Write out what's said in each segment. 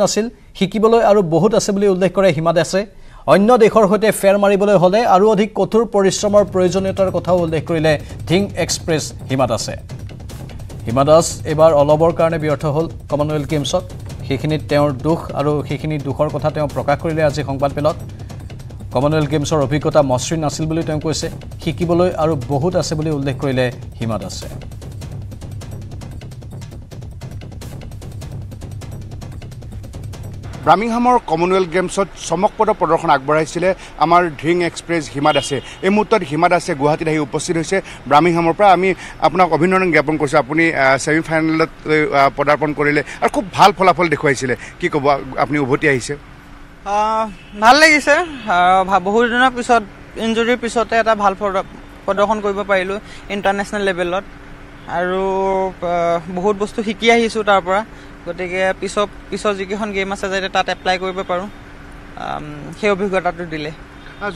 নাছিল শিকিবলৈ আৰু বহুত আছে বুলি উল্লেখ কৰে হিমা দাসে অন্য দেশৰ হৈতে ফেৰ মাৰিবলৈ হলে আৰু অধিক কঠোৰ পৰিশ্ৰমৰ প্ৰয়োজনীয়তাৰ কথাও উল্লেখ কৰিলে থিং এক্সপ্ৰেছ হিমা দাসে হিমা দাস এবাৰ অলবৰ কাৰণে ব্যৰ্থ হল কমনৱেলথ গেমছত সেইখিনিত তেওঁৰ দুখ আৰু সেইখিনি দুখৰ কথা তেওঁ প্ৰকাশ কৰিলে আজি সংবাদমেলত কমনৱেলথ গেমছৰ অভিজ্ঞতা মসৃণ আছিল বুলি তেওঁ কৈছে শিকিবলৈ আৰু বহুত আছে বুলি উল্লেখ কৰিলে হিমা দাসে ব্ৰামিংহামৰ কমনৱেলথ গেমছত চমকপ্ৰদ প্ৰদৰ্শন আগবঢ়াইছিলে আমাৰ ধিং এক্সপ্ৰেছ হিমা দাসে এই মুহূৰ্তত হিমা দাসে গুৱাহাটীত আহি উপস্থিত হৈছে ব্ৰামিংহামৰ পৰা আমি আপোনাক অভিনন্দন জ্ঞাপন কৰিছোঁ আপুনি ছেমি ফাইনেলত পদাৰ্পণ কৰিলে আৰু খুব ভাল ফলাফল দেখুৱাইছিলে কি ক'ব আপুনি উভতি আহিছে ভাল লাগিছে বহুত দিনৰ পিছত ইনজুৰিৰ পিছতে এটা ভাল প্ৰদৰ্শন কৰিব পাৰিলোঁ ইণ্টাৰনেশ্যনেল লেভেলত আৰু বহুত বস্তু শিকি আহিছোঁ তাৰ পৰা গতিকে পিছৰ যিকেইখন গেম আছে যাতে তাত এপ্লাই কৰিব পাৰোঁ সেই অভিজ্ঞতাটো দিলে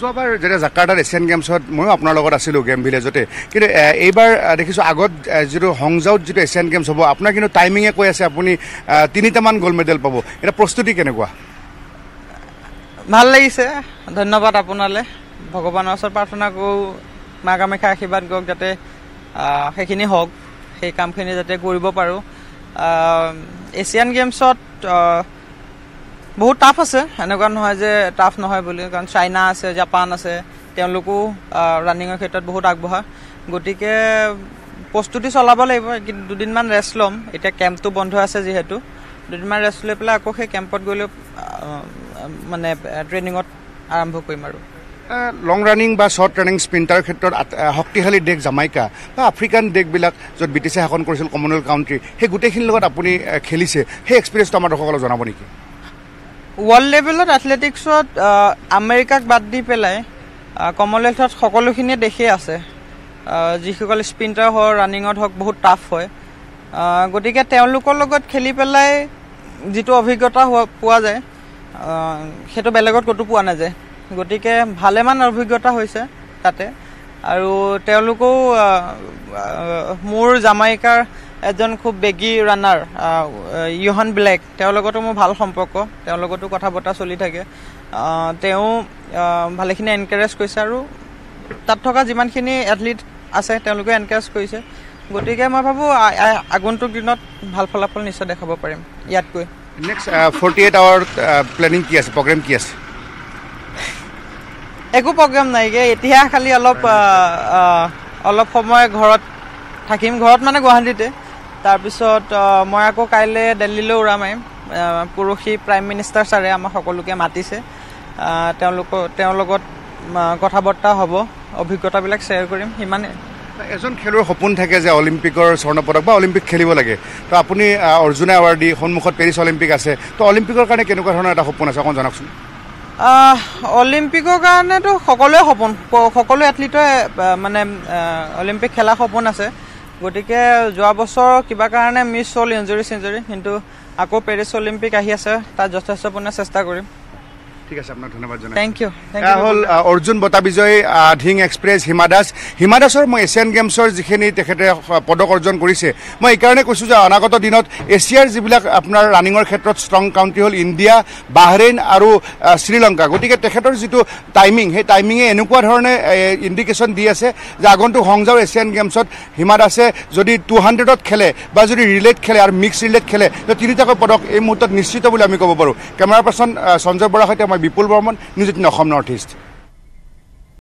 যোৱাবাৰ যেতিয়া জাকাৰ্টাত এছিয়ান গেমছত ময়ো আপোনাৰ লগত আছিলোঁ গেম ভিলেজতে কিন্তু এইবাৰ দেখিছোঁ আগত যিটো হংজাওত যিটো এছিয়ান গেমছ হ'ব আপোনাৰ কিন্তু টাইমিঙে কৈ আছে আপুনি 3টামান গ'ল্ড মেডেল পাব এটা প্ৰস্তুতি কেনেকুৱা ভাল লাগিছে ধন্যবাদ আপোনালৈ ভগৱানৰ ওচৰত প্ৰাৰ্থনা কৰোঁ মা কামাখ্যাৰ আশীৰ্বাদ কৰক যাতে সেইখিনি হওক সেই কামখিনি যাতে কৰিব পাৰোঁ এছিয়ান গেমছত বহুত টাফ আছে এনেকুৱা নহয় যে টাফ নহয় বুলি কাৰণ চাইনা আছে জাপান আছে তেওঁলোকো ৰানিঙৰ ক্ষেত্ৰত বহুত আগবঢ়া গতিকে প্ৰস্তুতি চলাব লাগিব কিন্তু দুদিনমান ৰেষ্ট ল'ম এতিয়া কেম্পটো বন্ধ আছে যিহেতু দুদিনমান ৰেষ্ট লৈ পেলাই আকৌ সেই কেম্পত গ'লে মানে ট্ৰেইনিঙত আৰম্ভ কৰিম আৰু লং ৰানিং বা শ্বৰ্ট ৰানিং স্প্ৰিণ্টাৰ ক্ষেত্ৰত শক্তিশালী দেশ জামাইকা বা আফ্ৰিকান দেশবিলাক য'ত ব্ৰিটিছে শাসন কৰিছিল কমনৱেলথ কাউণ্ট্ৰি সেই গোটেইখিনিৰ লগত আপুনি খেলিছে সেই এক্সপিৰিয়েঞ্চটো আমাৰ দৰ্শকসকলক জনাব নেকি ৱৰ্ল্ড লেভেলত এথলেটিক্সত আমেৰিকাক বাদ দি পেলাই কমনৱেলথত সকলোখিনিয়ে দেশেই আছে যিসকল স্প্ৰিণ্টাৰ হওক ৰানিঙত হওক বহুত টাফ হয় গতিকে তেওঁলোকৰ লগত খেলি পেলাই যিটো অভিজ্ঞতা পোৱা যায় সেইটো বেলেগত ক'তো পোৱা নাযায় গতিকে ভালেমান অভিজ্ঞতা হৈছে তাতে আৰু তেওঁলোকেও মোৰ জামাইকাৰ এজন খুব বেগী ৰানাৰ ইউহান ব্লেক তেওঁৰ লগতো মোৰ ভাল সম্পৰ্ক তেওঁৰ লগতো কথা বতৰা চলি থাকে তেওঁ ভালেখিনি এনকাৰেজ কৰিছে আৰু তাত থকা যিমানখিনি এথলিট আছে তেওঁলোকে এনকাৰেজ কৰিছে গতিকে মই ভাবোঁ আগন্তুক দিনত ভাল ফলাফল নিশ্চয় দেখাব পাৰিম ইয়াতকৈ নেক্সট 48 আৱাৰ প্লেনিং কি আছে প্ৰগ্ৰেম কি আছে একো প্ৰগ্ৰেম নাইগে এতিয়া খালি অলপ সময় ঘৰত থাকিম ঘৰত মানে গুৱাহাটীতে তাৰপিছত মই আকৌ কাইলৈ দিল্লীলৈ উৰা মাৰিম পৰহি প্ৰাইম মিনিষ্টাৰ ছাৰে আমাক সকলোকে মাতিছে তেওঁৰ লগত কথা বতৰা হ'ব অভিজ্ঞতাবিলাক শ্বেয়াৰ কৰিম সিমানে এজন খেলুৱৈৰ সপোন থাকে যে অলিম্পিকৰ স্বৰ্ণ পদক বা অলিম্পিক খেলিব লাগে তো আপুনি অৰ্জুনে এৱাৰ্ডি সন্মুখত পেৰিছ অলিম্পিক আছে তো অলিম্পিকৰ কাৰণে কেনেকুৱা ধৰণৰ এটা সপোন আছে অকণ জনাওকচোন অলিম্পিকৰ কাৰণেতো সকলোৱে সপোন সকলো এথলিটৰে মানে অলিম্পিক খেলা সপোন আছে গতিকে যোৱা বছৰ কিবা কাৰণে মিছ হ'ল ইঞ্জুৰি কিন্তু আকৌ পেৰিছ অলিম্পিক আহি আছে তাত যথেষ্টপূৰ্ণ চেষ্টা কৰিম ঠিক আছে আপোনাক ধন্যবাদ জনাই থেংক ইউ হ'ল অৰ্জুন বঁটা বিজয়ী ধিং এক্সপ্ৰেছ হিমা দাসৰ মই এছিয়ান গেমছৰ যিখিনি তেখেতে পদক অৰ্জন কৰিছে মই এইকাৰণে কৈছোঁ যে অনাগত দিনত এছিয়াৰ যিবিলাক আপোনাৰ ৰানিঙৰ ক্ষেত্ৰত ষ্ট্ৰং কাউণ্ট্ৰি হ'ল ইণ্ডিয়া বাহৰেইন আৰু শ্ৰীলংকা গতিকে তেখেতৰ যিটো টাইমিং সেই টাইমিঙে এনেকুৱা ধৰণে ইণ্ডিকেশ্যন দি আছে যে আগন্তুক হংজাও এছিয়ান গেমছত হিমা দাসে যদি 200ত খেলে বা যদি ৰিলেত খেলে আৰু মিক্স ৰিলেত খেলে তো 3টাকৈ পদক এই মুহূৰ্তত নিশ্চিত বুলি আমি ক'ব পাৰোঁ কেমেৰা পাৰ্চন সঞ্জয় বৰাৰ সৈতে মই Bipul Barman news 18 Assam North east